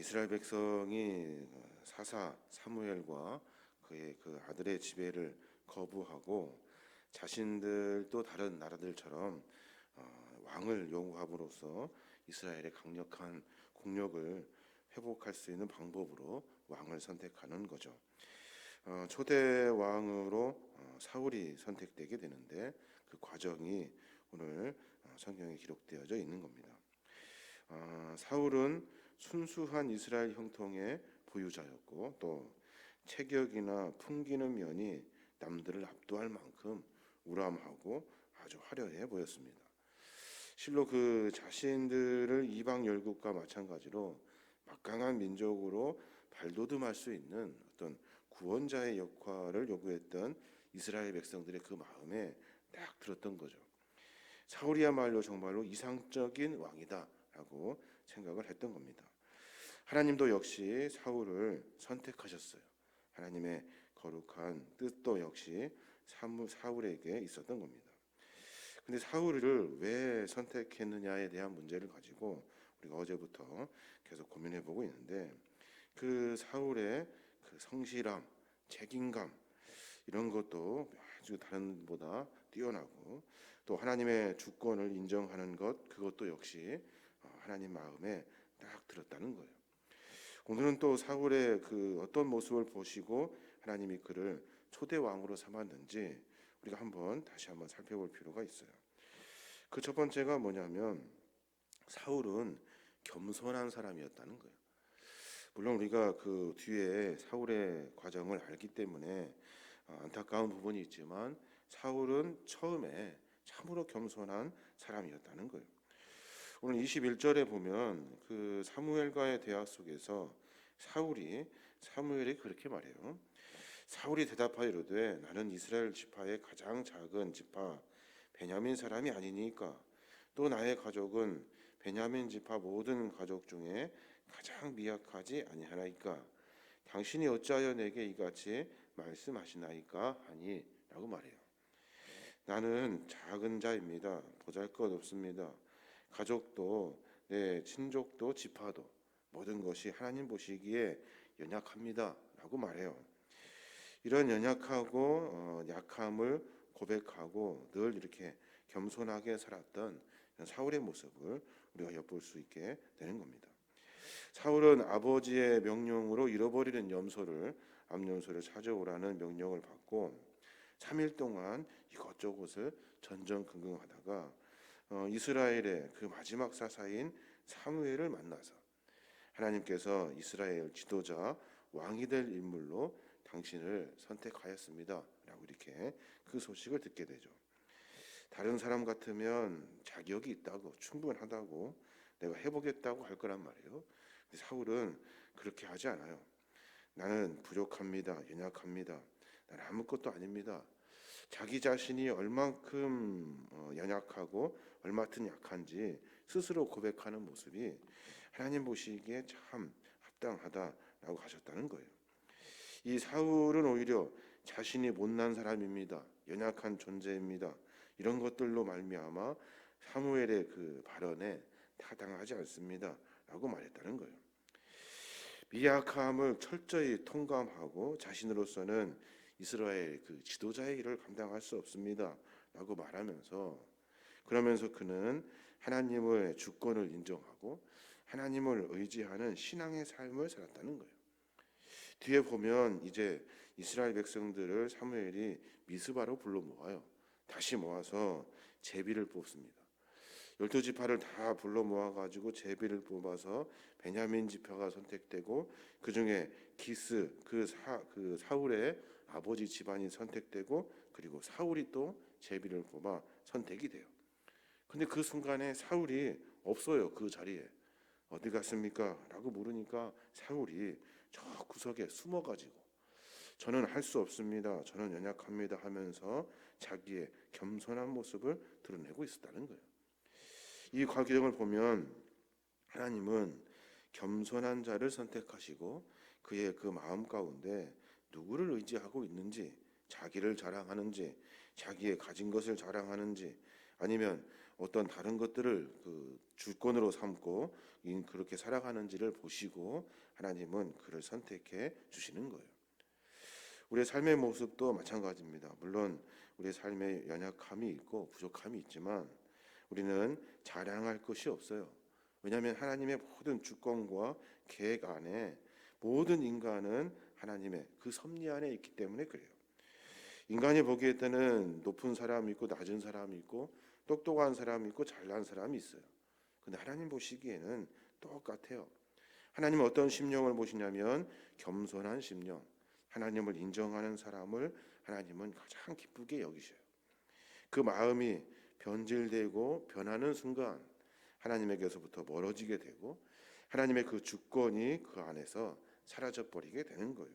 이스라엘 백성이 사사 사무엘과 그의 그 아들의 지배를 거부하고 자신들도 다른 나라들처럼 왕을 요구함으로써 이스라엘의 강력한 국력을 회복할 수 있는 방법으로 왕을 선택하는 거죠. 초대 왕으로 사울이 선택되게 되는데 그 과정이 오늘 성경에 기록되어져 있는 겁니다. 사울은 순수한 이스라엘 형통의 보유자였고 또 체격이나 풍기는 면이 남들을 압도할 만큼 우람하고 아주 화려해 보였습니다. 실로 그 자신들을 이방 열국과 마찬가지로 막강한 민족으로 발돋움할 수 있는 어떤 구원자의 역할을 요구했던 이스라엘 백성들의 그 마음에 딱 들었던 거죠. 사울이야말로 정말로 이상적인 왕이다라고 생각을 했던 겁니다. 하나님도 역시 사울을 선택하셨어요. 하나님의 거룩한 뜻도 역시 사울에게 있었던 겁니다. 근데 사울을 왜 선택했느냐에 대한 문제를 가지고 우리가 어제부터 계속 고민해 보고 있는데 그 사울의 그 성실함, 책임감 이런 것도 아주 다른 보다 뛰어나고 또 하나님의 주권을 인정하는 것 그것도 역시 하나님 마음에 딱 들었다는 거예요. 오늘은 또 사울의 그 어떤 모습을 보시고 하나님이 그를 초대 왕으로 삼았는지 우리가 다시 한번 살펴볼 필요가 있어요. 그 첫 번째가 뭐냐면 사울은 겸손한 사람이었다는 거예요. 물론 우리가 그 뒤에 사울의 과정을 알기 때문에 안타까운 부분이 있지만 사울은 처음에 참으로 겸손한 사람이었다는 거예요. 오늘 21절에 보면 그 사무엘과의 대화 속에서 사무엘이 그렇게 말해요. 사울이 대답하여 이르되 나는 이스라엘 지파의 가장 작은 지파 베냐민 사람이 아니니까 또 나의 가족은 베냐민 지파 모든 가족 중에 가장 미약하지 아니하나이까 당신이 어찌하여 내게 이같이 말씀하시나이까 하니 라고 말해요. 나는 작은 자입니다. 보잘것없습니다. 가족도 내 친족도 지파도 모든 것이 하나님 보시기에 연약합니다 라고 말해요. 이런 연약하고 약함을 고백하고 늘 이렇게 겸손하게 살았던 사울의 모습을 우리가 엿볼 수 있게 되는 겁니다. 사울은 아버지의 명령으로 잃어버리는 암염소를 찾아오라는 명령을 받고 3일 동안 이것저것을 전전긍긍하다가 이스라엘의 그 마지막 사사인 사무엘을 만나서 하나님께서 이스라엘 지도자 왕이 될 인물로 당신을 선택하였습니다 라고 이렇게 그 소식을 듣게 되죠. 다른 사람 같으면 자격이 있다고 충분하다고 내가 해보겠다고 할 거란 말이에요. 근데 사울은 그렇게 하지 않아요. 나는 부족합니다. 연약합니다. 나는 아무것도 아닙니다. 자기 자신이 얼만큼 연약하고 얼마큼 약한지 스스로 고백하는 모습이 하나님 보시기에 참 합당하다라고 하셨다는 거예요. 이 사울은 오히려 자신이 못난 사람입니다. 연약한 존재입니다. 이런 것들로 말미암아 사무엘의 그 발언에 타당하지 않습니다 라고 말했다는 거예요. 미약함을 철저히 통감하고 자신으로서는 이스라엘 그 지도자의 일을 감당할 수 없습니다 라고 말하면서 그러면서 그는 하나님의 주권을 인정하고 하나님을 의지하는 신앙의 삶을 살았다는 거예요. 뒤에 보면 이제 이스라엘 백성들을 사무엘이 미스바로 불러 모아요. 다시 모아서 제비를 뽑습니다. 12지파를 다 불러 모아가지고 제비를 뽑아서 베냐민 지파가 선택되고 그 중에 기스 그 사울의 아버지 집안이 선택되고 그리고 사울이 또 제비를 뽑아 선택이 돼요. 근데 그 순간에 사울이 없어요. 그 자리에 어디 갔습니까? 라고 물으니까 사울이 저 구석에 숨어가지고 저는 할 수 없습니다. 저는 연약합니다 하면서 자기의 겸손한 모습을 드러내고 있었다는 거예요. 이 과정을 보면 하나님은 겸손한 자를 선택하시고 그의 그 마음 가운데 누구를 의지하고 있는지 자기를 자랑하는지 자기의 가진 것을 자랑하는지 아니면 어떤 다른 것들을 그 주권으로 삼고 그렇게 살아가는지를 보시고 하나님은 그를 선택해 주시는 거예요. 우리의 삶의 모습도 마찬가지입니다. 물론 우리의 삶에 연약함이 있고 부족함이 있지만 우리는 자랑할 것이 없어요. 왜냐하면 하나님의 모든 주권과 계획 안에 모든 인간은 하나님의 그 섭리 안에 있기 때문에 그래요. 인간이 보기에 때는 높은 사람이 있고 낮은 사람이 있고 똑똑한 사람이 있고 잘난 사람이 있어요. 근데 하나님 보시기에는 똑같아요. 하나님은 어떤 심령을 보시냐면 겸손한 심령, 하나님을 인정하는 사람을 하나님은 가장 기쁘게 여기셔요. 그 마음이 변질되고 변하는 순간 하나님에게서부터 멀어지게 되고 하나님의 그 주권이 그 안에서 사라져 버리게 되는 거예요.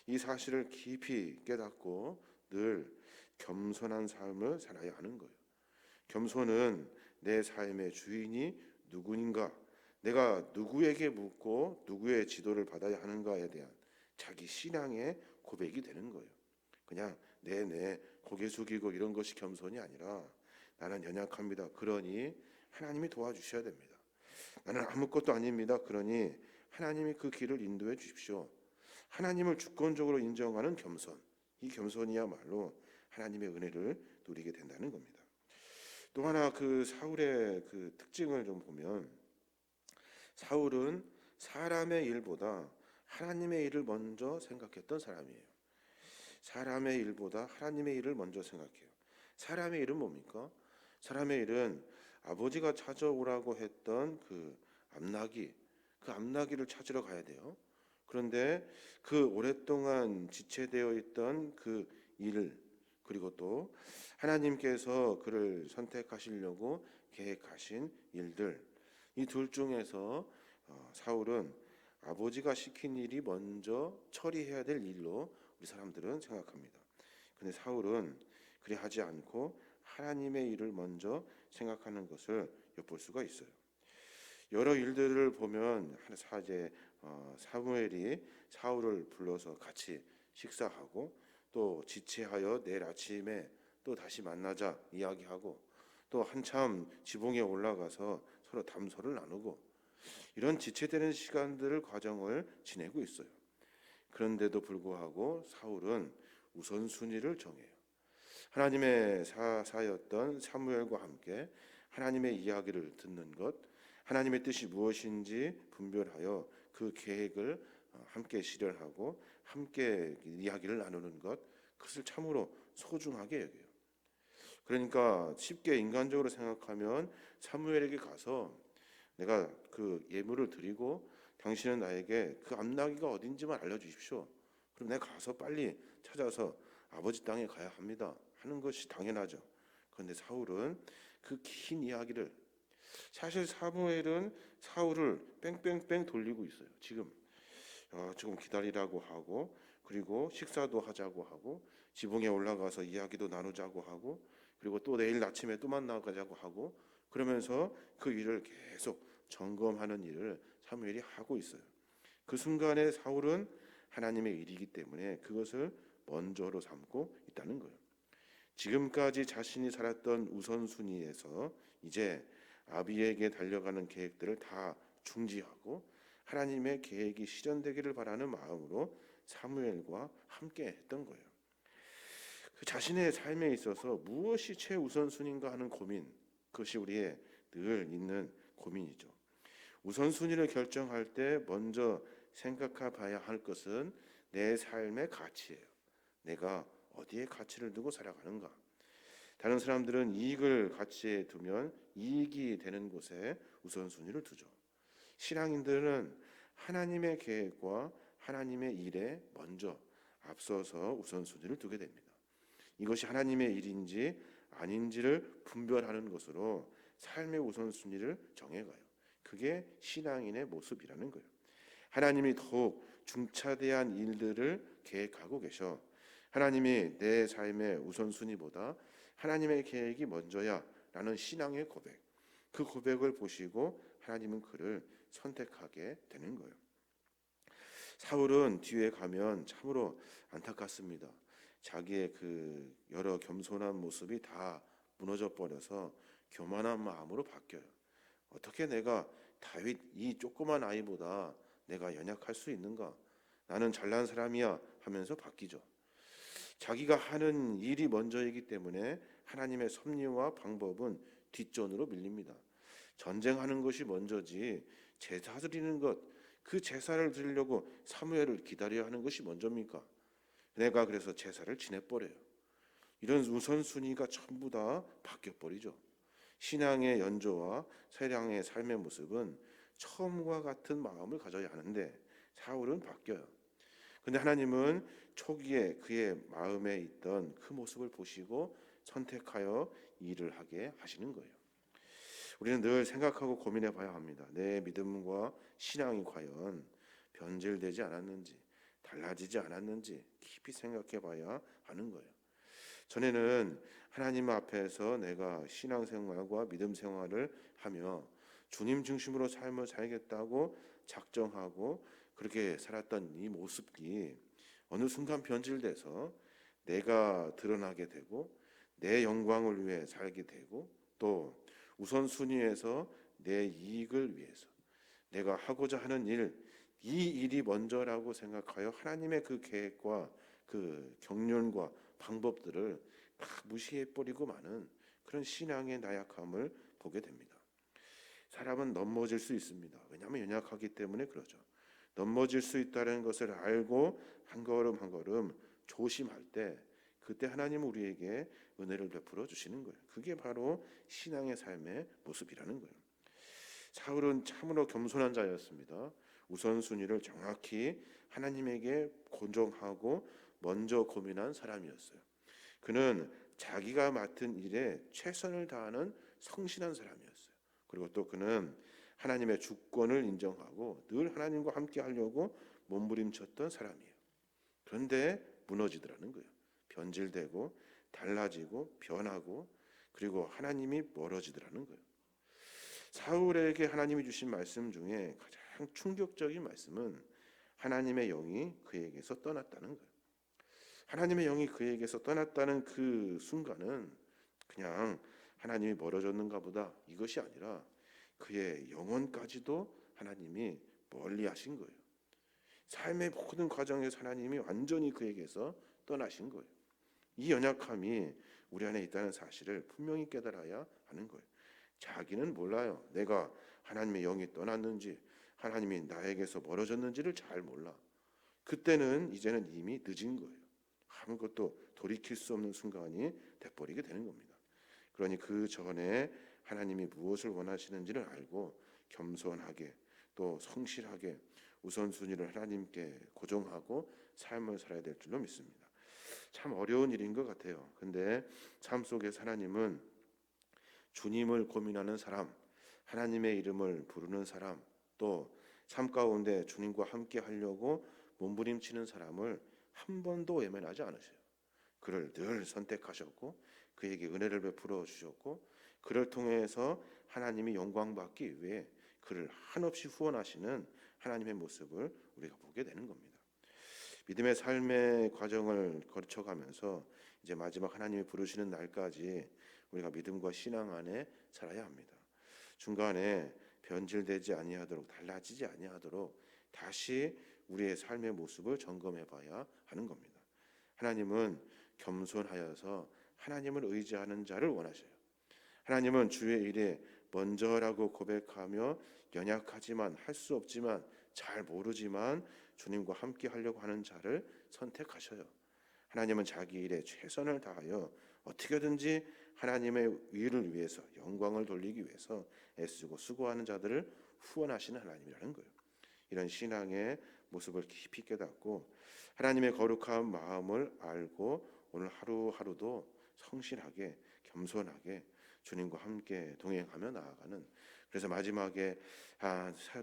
이 사실을 깊이 깨닫고 늘 겸손한 삶을 살아야 하는 거예요. 겸손은 내 삶의 주인이 누구인가, 내가 누구에게 묻고 누구의 지도를 받아야 하는가에 대한 자기 신앙의 고백이 되는 거예요. 그냥 내 고개 숙이고 이런 것이 겸손이 아니라 나는 연약합니다. 그러니 하나님이 도와주셔야 됩니다. 나는 아무것도 아닙니다. 그러니 하나님이 그 길을 인도해 주십시오. 하나님을 주권적으로 인정하는 겸손, 이 겸손이야말로 하나님의 은혜를 누리게 된다는 겁니다. 또 하나 그 사울의 그 특징을 좀 보면 사울은 사람의 일보다 하나님의 일을 먼저 생각했던 사람이에요. 사람의 일보다 하나님의 일을 먼저 생각해요. 사람의 일은 뭡니까? 사람의 일은 아버지가 찾아오라고 했던 그 암나기를 찾으러 가야 돼요. 그런데 그 오랫동안 지체되어 있던 그 일, 그리고 또 하나님께서 그를 선택하시려고 계획하신 일들, 이 둘 중에서 사울은 아버지가 시킨 일이 먼저 처리해야 될 일로 우리 사람들은 생각합니다. 근데 사울은 그리 하지 않고 하나님의 일을 먼저 생각하는 것을 엿볼 수가 있어요. 여러 일들을 보면 사제 사무엘이 사울을 불러서 같이 식사하고 또 지체하여 내일 아침에 또 다시 만나자 이야기하고 또 한참 지붕에 올라가서 서로 담소를 나누고 이런 지체되는 시간들을 과정을 지내고 있어요. 그런데도 불구하고 사울은 우선순위를 정해요. 하나님의 사사였던 사무엘과 함께 하나님의 이야기를 듣는 것, 하나님의 뜻이 무엇인지 분별하여 그 계획을 함께 실현하고 함께 이야기를 나누는 것, 그것을 참으로 소중하게 여겨요. 그러니까 쉽게 인간적으로 생각하면 사무엘에게 가서 내가 그 예물을 드리고 당신은 나에게 그 암나기가 어딘지만 알려주십시오. 그럼 내가 가서 빨리 찾아서 아버지 땅에 가야 합니다 하는 것이 당연하죠. 그런데 사울은 그 긴 이야기를, 사실 사무엘은 사울을 뺑뺑뺑 돌리고 있어요. 지금 조금 기다리라고 하고, 그리고 식사도 하자고 하고, 지붕에 올라가서 이야기도 나누자고 하고, 그리고 또 내일 아침에 또 만나자고 하고, 그러면서 그 일을 계속 점검하는 일을 사무엘이 하고 있어요. 그 순간에 사울은 하나님의 일이기 때문에 그것을 먼저로 삼고 있다는 거예요. 지금까지 자신이 살았던 우선순위에서 이제 아비에게 달려가는 계획들을 다 중지하고 하나님의 계획이 실현되기를 바라는 마음으로 사무엘과 함께 했던 거예요. 그 자신의 삶에 있어서 무엇이 최우선순위인가 하는 고민, 그것이 우리의 늘 있는 고민이죠. 우선순위를 결정할 때 먼저 생각해 봐야 할 것은 내 삶의 가치예요. 내가 어디에 가치를 두고 살아가는가. 다른 사람들은 이익을 가치에 두면 이익이 되는 곳에 우선순위를 두죠. 신앙인들은 하나님의 계획과 하나님의 일에 먼저 앞서서 우선순위를 두게 됩니다. 이것이 하나님의 일인지 아닌지를 분별하는 것으로 삶의 우선순위를 정해가요. 그게 신앙인의 모습이라는 거예요. 하나님이 더욱 중차대한 일들을 계획하고 계셔. 하나님이 내 삶의 우선순위보다 하나님의 계획이 먼저야 라는 신앙의 고백, 그 고백을 보시고 하나님은 그를 선택하게 되는 거예요. 사울은 뒤에 가면 참으로 안타깝습니다. 자기의 그 여러 겸손한 모습이 다 무너져 버려서 교만한 마음으로 바뀌어요. 어떻게 내가 다윗 이 조그만 아이보다 내가 연약할 수 있는가? 나는 잘난 사람이야 하면서 바뀌죠. 자기가 하는 일이 먼저이기 때문에 하나님의 섭리와 방법은 뒷전으로 밀립니다. 전쟁하는 것이 먼저지 제사 드리는 것, 그 제사를 드리려고 사무엘을 기다려야 하는 것이 먼저입니까? 내가 그래서 제사를 지내버려요. 이런 우선순위가 전부 다 바뀌어버리죠. 신앙의 연조와 세량의 삶의 모습은 처음과 같은 마음을 가져야 하는데 사울은 바뀌어요. 근데 하나님은 초기에 그의 마음에 있던 그 모습을 보시고 선택하여 일을 하게 하시는 거예요. 우리는 늘 생각하고 고민해 봐야 합니다. 내 믿음과 신앙이 과연 변질되지 않았는지, 달라지지 않았는지 깊이 생각해 봐야 하는 거예요. 전에는 하나님 앞에서 내가 신앙생활과 믿음 생활을 하며 주님 중심으로 삶을 살겠다고 작정하고 그렇게 살았던 이 모습이 어느 순간 변질돼서 내가 드러나게 되고 내 영광을 위해 살게 되고 또 우선순위에서 내 이익을 위해서 내가 하고자 하는 일, 이 일이 먼저라고 생각하여 하나님의 그 계획과 그 경륜과 방법들을 다 무시해버리고 마는 그런 신앙의 나약함을 보게 됩니다. 사람은 넘어질 수 있습니다. 왜냐하면 연약하기 때문에 그러죠. 넘어질 수 있다는 것을 알고 한 걸음 한 걸음 조심할 때 그때 하나님은 우리에게 은혜를 베풀어 주시는 거예요. 그게 바로 신앙의 삶의 모습이라는 거예요. 사울은 참으로 겸손한 자였습니다. 우선순위를 정확히 하나님에게 고정하고 먼저 고민한 사람이었어요. 그는 자기가 맡은 일에 최선을 다하는 성실한 사람이었어요. 그리고 또 그는 하나님의 주권을 인정하고 늘 하나님과 함께 하려고 몸부림쳤던 사람이에요. 그런데 무너지더라는 거예요. 변질되고 달라지고 변하고 그리고 하나님이 멀어지더라는 거예요. 사울에게 하나님이 주신 말씀 중에 가장 충격적인 말씀은 하나님의 영이 그에게서 떠났다는 거예요. 하나님의 영이 그에게서 떠났다는 그 순간은 그냥 하나님이 멀어졌는가 보다 이것이 아니라 그의 영혼까지도 하나님이 멀리 하신 거예요. 삶의 모든 과정에서 하나님이 완전히 그에게서 떠나신 거예요. 이 연약함이 우리 안에 있다는 사실을 분명히 깨달아야 하는 거예요. 자기는 몰라요. 내가 하나님의 영이 떠났는지 하나님이 나에게서 멀어졌는지를 잘 몰라. 그때는 이제는 이미 늦은 거예요. 아무것도 돌이킬 수 없는 순간이 돼버리게 되는 겁니다. 그러니 그 전에 하나님이 무엇을 원하시는지를 알고 겸손하게 또 성실하게 우선순위를 하나님께 고정하고 삶을 살아야 될 줄로 믿습니다. 참 어려운 일인 것 같아요. 근데 삶 속에서 하나님은 주님을 고민하는 사람, 하나님의 이름을 부르는 사람, 또 삶 가운데 주님과 함께 하려고 몸부림치는 사람을 한 번도 외면하지 않으셔요. 그를 늘 선택하셨고 그에게 은혜를 베풀어 주셨고 그를 통해서 하나님이 영광 받기 위해 그를 한없이 후원하시는 하나님의 모습을 우리가 보게 되는 겁니다. 믿음의 삶의 과정을 거쳐가면서 이제 마지막 하나님이 부르시는 날까지 우리가 믿음과 신앙 안에 살아야 합니다. 중간에 변질되지 아니하도록 달라지지 아니하도록 다시 우리의 삶의 모습을 점검해 봐야 하는 겁니다. 하나님은 겸손하여서 하나님을 의지하는 자를 원하셔요. 하나님은 주의 일에 먼저라고 고백하며 연약하지만 할 수 없지만 잘 모르지만 주님과 함께 하려고 하는 자를 선택하셔요. 하나님은 자기 일에 최선을 다하여 어떻게든지 하나님의 위를 위해서 영광을 돌리기 위해서 애쓰고 수고하는 자들을 후원하시는 하나님이라는 거예요. 이런 신앙의 모습을 깊이 깨닫고 하나님의 거룩한 마음을 알고 오늘 하루하루도 성실하게 겸손하게 주님과 함께 동행하며 나아가는 그래서 마지막에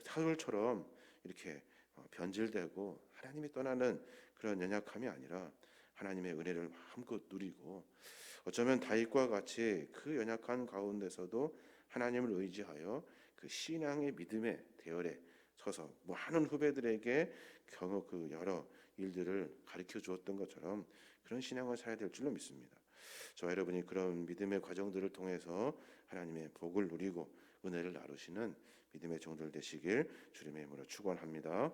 사울처럼 이렇게 변질되고 하나님이 떠나는 그런 연약함이 아니라 하나님의 은혜를 마음껏 누리고 어쩌면 다윗과 같이 그 연약한 가운데서도 하나님을 의지하여 그 신앙의 믿음의 대열에 서서 많은 후배들에게 그 여러 일들을 가르쳐 주었던 것처럼 그런 신앙을 살아야 될 줄로 믿습니다. 저와 여러분이 그런 믿음의 과정들을 통해서 하나님의 복을 누리고 은혜를 나누시는 믿음의 종들 되시길 주님의 이름으로 축원합니다.